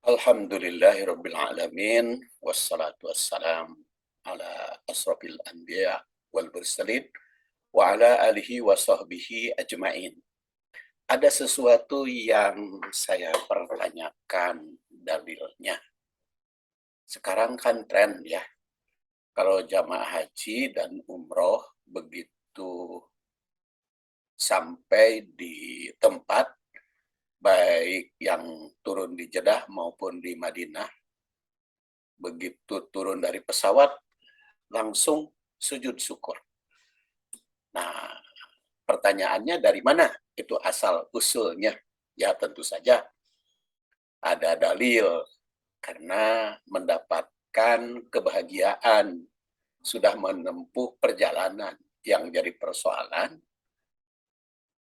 Alhamdulillahirabbil alamin wassalatu wassalam ala asrofil anbiya wal mursalin wa ala alihi wa sahbihi ajmain. Ada sesuatu yang saya pertanyakan dalilnya. Sekarang kan tren ya, kalau jamaah haji dan umroh begitu sampai di tempat, baik yang turun di Jeddah maupun di Madinah, begitu turun dari pesawat langsung sujud syukur. Nah, pertanyaannya dari mana itu asal usulnya? Ya tentu saja ada dalil karena mendapatkan kebahagiaan sudah menempuh perjalanan. Yang jadi persoalan,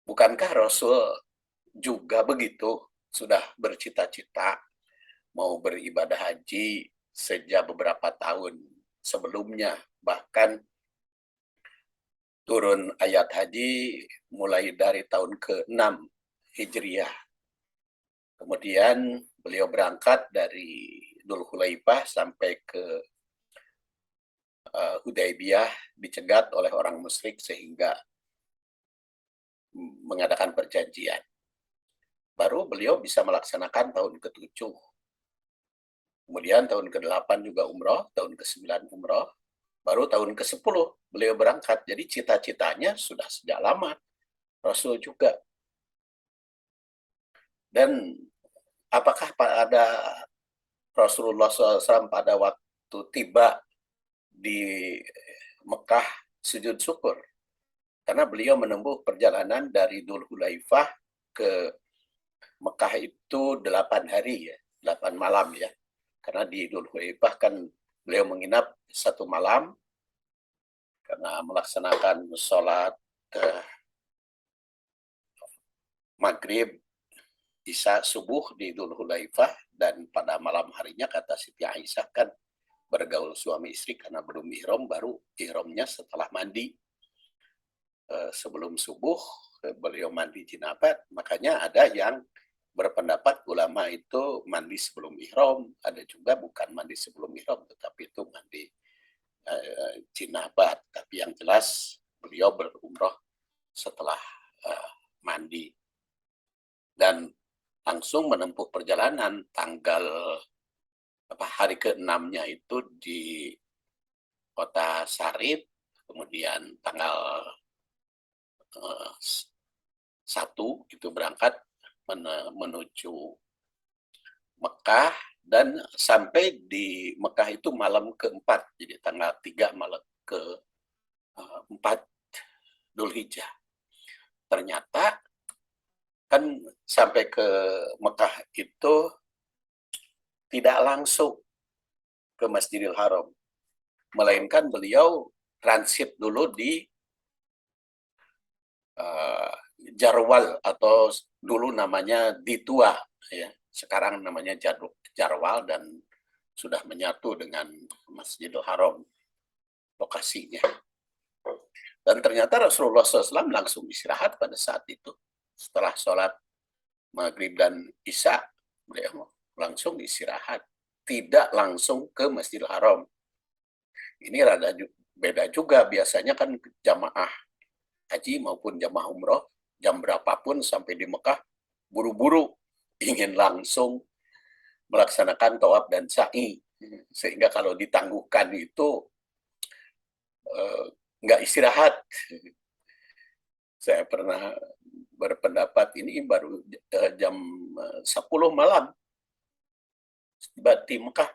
bukankah Rasul juga begitu sudah bercita-cita mau beribadah haji sejak beberapa tahun sebelumnya, bahkan turun ayat haji mulai dari tahun ke-6 Hijriah. Kemudian beliau berangkat dari Dzul Hulaifah sampai ke Hudaybiyah, dicegat oleh orang musyrik sehingga mengadakan perjanjian. Baru beliau bisa melaksanakan tahun ke-7. Kemudian tahun ke-8 juga umroh, tahun ke-9 umroh, baru tahun ke-10 beliau berangkat. Jadi cita-citanya sudah sejak lama. Rasul juga. Dan apakah pada Rasulullah SAW pada waktu tiba di Mekah sujud syukur? Karena beliau menempuh perjalanan dari Dzul Hulaifah ke Mekah itu 8 hari ya, 8 malam ya. Karena di Dzul Hulaifah kan beliau menginap 1 malam karena melaksanakan sholat maghrib, isya, subuh di Dzul Hulaifah, dan pada malam harinya kata Siti Aisyah kan bergaul suami istri karena belum ihram, baru ihramnya setelah mandi. Sebelum subuh beliau mandi jinabat, makanya ada yang berpendapat ulama itu mandi sebelum ihram, ada juga bukan mandi sebelum ihram, tetapi itu mandi jinabat. Tapi yang jelas beliau berumroh setelah mandi dan langsung menempuh perjalanan tanggal hari ke-6-nya itu di kota Sarib, kemudian tanggal 1 itu berangkat menuju Mekah, dan sampai di Mekah itu malam ke-4, jadi tanggal 3 malam ke-4 Dzulhijjah. Ternyata kan sampai ke Mekah itu tidak langsung ke Masjidil Haram, melainkan beliau transit dulu di Jarwal, atau dulu namanya Ditua ya, sekarang namanya Jarwal, dan sudah menyatu dengan Masjidil Haram lokasinya. Dan ternyata Rasulullah SAW langsung istirahat pada saat itu. Setelah sholat maghrib dan isya, beliau langsung istirahat, tidak langsung ke Masjidil Haram. Ini rada beda juga, biasanya kan jamaah haji maupun jamaah umroh jam berapapun sampai di Mekah buru-buru ingin langsung melaksanakan tawaf dan sa'i, sehingga kalau ditangguhkan itu nggak istirahat. Saya pernah berpendapat ini baru jam 10 malam tiba di Mekah,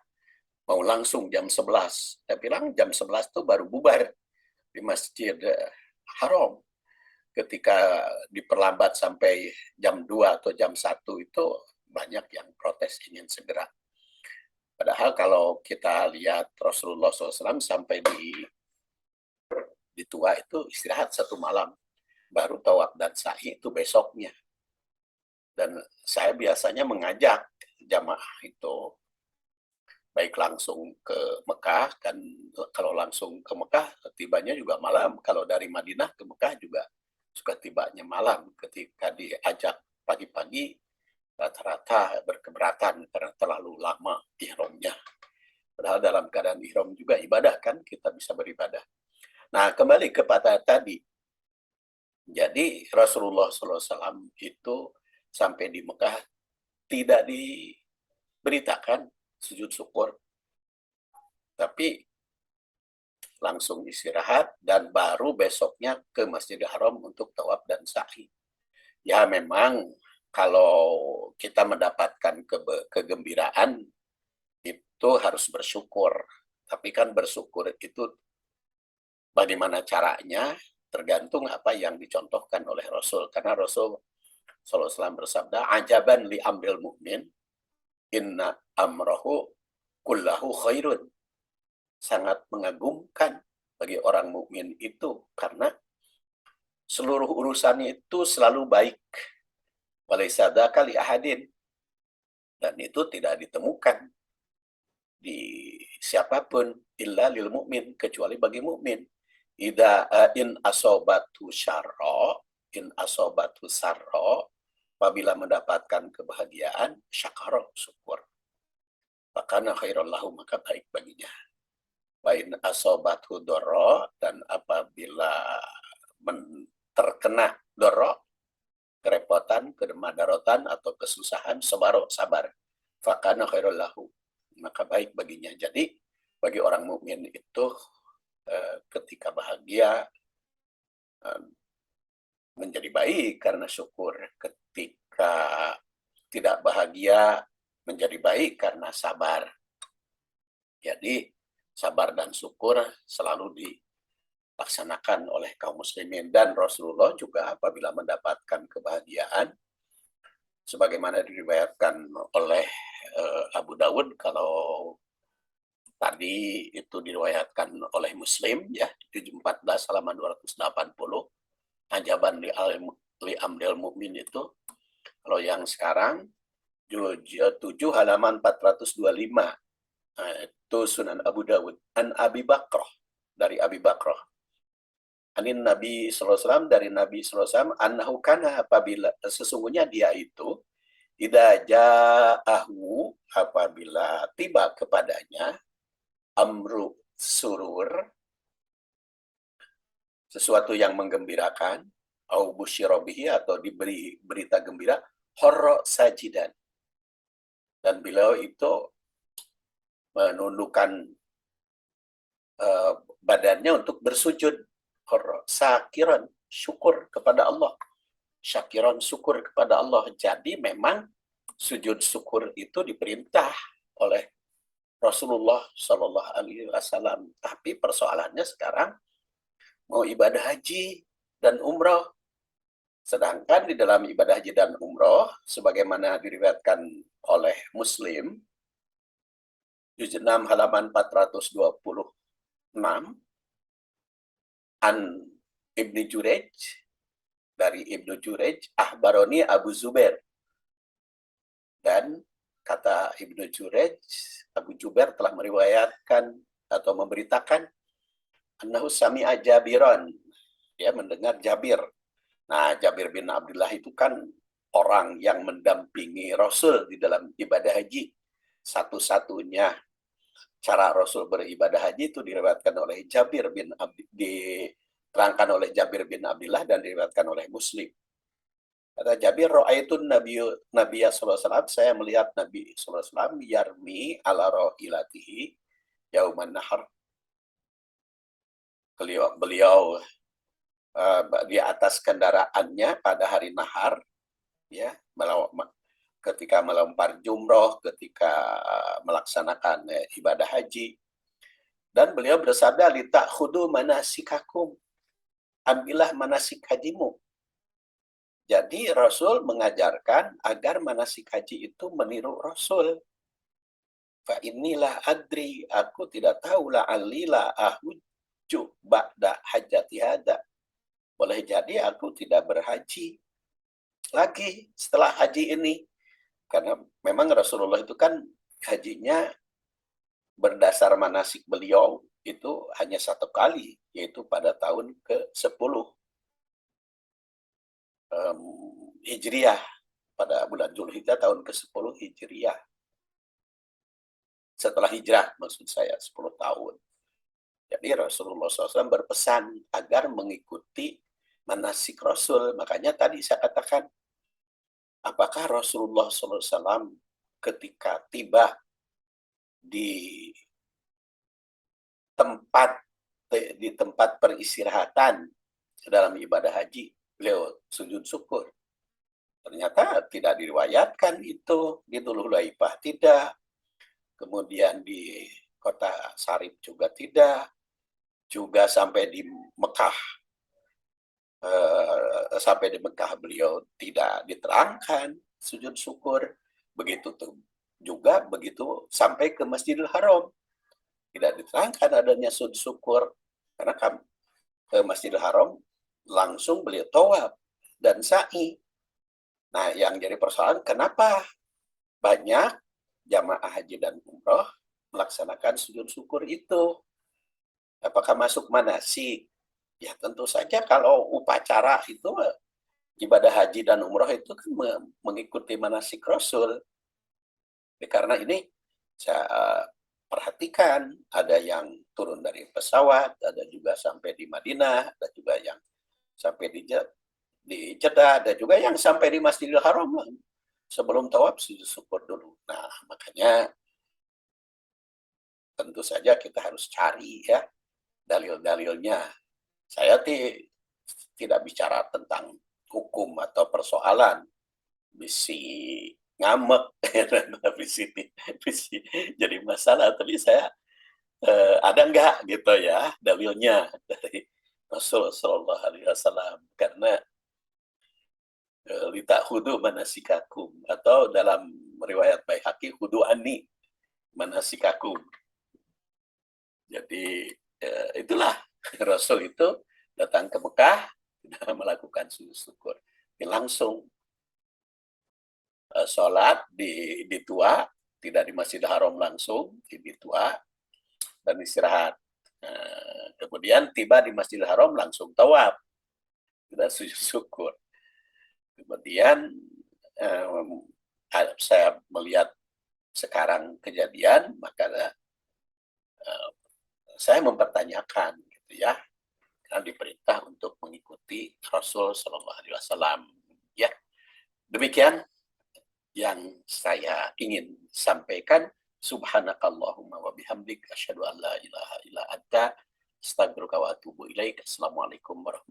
mau langsung jam 11. Saya bilang jam 11 itu baru bubar di Masjid Haram. Ketika diperlambat sampai jam 2 atau jam 1 itu banyak yang protes ingin segera. Padahal kalau kita lihat Rasulullah SAW sampai di Tua itu istirahat 1 malam, baru tawaf dan sa'i itu besoknya. Dan saya biasanya mengajak jamaah itu baik langsung ke Mekah, kan kalau langsung ke Mekah tibanya juga malam, kalau dari Madinah ke Mekah juga suka tibanya malam. Ketika diajak pagi-pagi rata-rata berkeberatan karena terlalu lama ihramnya. Padahal dalam keadaan ihram juga ibadah kan, kita bisa beribadah. Nah, kembali kepada tadi. Jadi Rasulullah SAW itu sampai di Mekah tidak diberitakan sujud syukur, tapi langsung istirahat dan baru besoknya ke Masjidil Haram untuk tawaf dan sa'i. Ya memang kalau kita mendapatkan kegembiraan itu harus bersyukur. Tapi kan bersyukur itu bagaimana caranya tergantung apa yang dicontohkan oleh Rasul. Karena Rasul SAW bersabda, ajaban li amril mu'min, inna amrahu kullahu khairun. Sangat mengagumkan bagi orang mukmin itu karena seluruh urusannya itu selalu baik. Walaysa dzaka li ahadin. Dan itu tidak ditemukan di siapapun illa lil mukmin, kecuali bagi mukmin. In asobatu syarra, in asobatu sarra, apabila mendapatkan kebahagiaan, syakara, syukur. Makana khairul lahu, maka baik baginya. Wa in asobatu dharra, dan apabila terkena dharra, kerepotan, kemadaratan atau kesusahan, sabar. Fakana khairul lahu, maka baik baginya. Jadi bagi orang mukmin itu ketika bahagia menjadi baik karena syukur, ketika tidak bahagia menjadi baik karena sabar. Jadi sabar dan syukur selalu dilaksanakan oleh kaum muslimin, dan Rasulullah juga apabila mendapatkan kebahagiaan sebagaimana diriwayatkan oleh Abu Dawud, kalau tadi itu diriwayatkan oleh Muslim ya, 714 halaman 280, ajaban li amril mukmin itu. Kalau yang sekarang 7 halaman 425, itu Sunan Abu Dawud. An Abi Bakrah, dari Abi Bakrah. Anin Nabi SAW, dari Nabi SAW, annahu kana, apabila sesungguhnya dia itu, idza ja'ahu, apabila tiba kepadanya, amru surur, sesuatu yang menggembirakan, au busyirobihi, atau diberi berita gembira, horro sajidan, dan beliau itu menundukkan badannya untuk bersujud, horro sakiran, syukur kepada Allah, syakiran, syukur kepada Allah. Jadi memang sujud syukur itu diperintah oleh Rasulullah Shallallahu Alaihi Wasallam. Tapi persoalannya sekarang mau ibadah haji dan umroh. Sedangkan di dalam ibadah haji dan umroh, sebagaimana diriwayatkan oleh Muslim, juz 6 halaman 426, an Ibnu Jurej, dari Ibnu Jurej, ahbaroni Abu Zubair. Dan kata Ibnu Jurej, Abu Jubair telah meriwayatkan atau memberitakan annahu sami'a Jabiran, dia mendengar Jabir. Nah, Jabir bin Abdullah itu kan orang yang mendampingi Rasul di dalam ibadah haji. Satu-satunya cara Rasul beribadah haji itu diriwayatkan oleh Jabir bin diterangkan oleh Jabir bin Abdullah dan diriwayatkan oleh Muslim. Kata Jabir, ra'aitun Nabi SAW, saya melihat Nabi SAW yarmi ala rohilatihi yauman nahar. Beliau di atas kendaraannya pada hari nahar, ya, ketika melempar jumroh, ketika melaksanakan ibadah haji. Dan beliau bersabda, litakhudu manasikakum, ambillah manasik hajimu. Jadi Rasul mengajarkan agar manasik haji itu meniru Rasul. Fa inilah adri, aku tidak tahu la alila ahujju ba'da hajjati hada. Boleh jadi aku tidak berhaji lagi setelah haji ini. Karena memang Rasulullah itu kan hajinya berdasar manasik beliau itu hanya satu kali, yaitu pada tahun ke-10 Hijriah. pada bulan Zulhijjah tahun ke-10 Hijriah. Setelah hijrah maksud saya 10 tahun. Jadi Rasulullah SAW berpesan agar mengikuti manasik Rasul. Makanya tadi saya katakan, apakah Rasulullah SAW ketika tiba di tempat peristirahatan dalam ibadah haji, beliau sujud syukur? Ternyata tidak diriwayatkan itu di Dzulhulaifah, tidak. Kemudian di kota Sarif juga tidak. Juga sampai di Mekah beliau tidak diterangkan sujud syukur. Begitu tuh juga begitu sampai ke Masjidil Haram tidak diterangkan adanya sujud syukur, karena ke Masjidil Haram langsung beliau tawaf dan sa'i. Nah, yang jadi persoalan kenapa banyak jamaah haji dan umroh melaksanakan sujud syukur itu? Apakah masuk manasik? Ya tentu saja kalau upacara itu ibadah haji dan umroh itu kan mengikuti manasik Rasul. Karena ini saya perhatikan ada yang turun dari pesawat, ada juga sampai di Madinah, ada juga yang sampai di Jeddah, ada juga yang sampai di Masjidil Haram sebelum tawaf sujud syukur dulu. Nah, makanya tentu saja kita harus cari ya dalil-dalilnya. Saya tidak bicara tentang hukum atau persoalan misi ngamek misi jadi masalah, tapi saya ada nggak gitu ya dalilnya dari Rasul Shallallahu Alaihi Wasallam, karena lita hudu manasikakum, atau dalam riwayat Baihaqi hudu ani manasikakum. Jadi itulah Rasul itu datang ke Mekah melakukan sujud syukur, langsung sholat di Tua, tidak di Masjidil Haram langsung, di Tua dan istirahat. Kemudian tiba di Masjidil Haram langsung tawaf dan sujud syukur. Kemudian saya melihat sekarang kejadian, maka saya mempertanyakan gitu ya, karena diperintah untuk mengikuti Rasul Shallallahu Alaihi Wasallam. Ya, demikian yang saya ingin sampaikan. Subhanakallahumma wa bihamdik asyhadu an la ilaha illa anta astaghfiruka wa atubu ilaik. Assalamualaikum warahmatullahi wabarakatuh.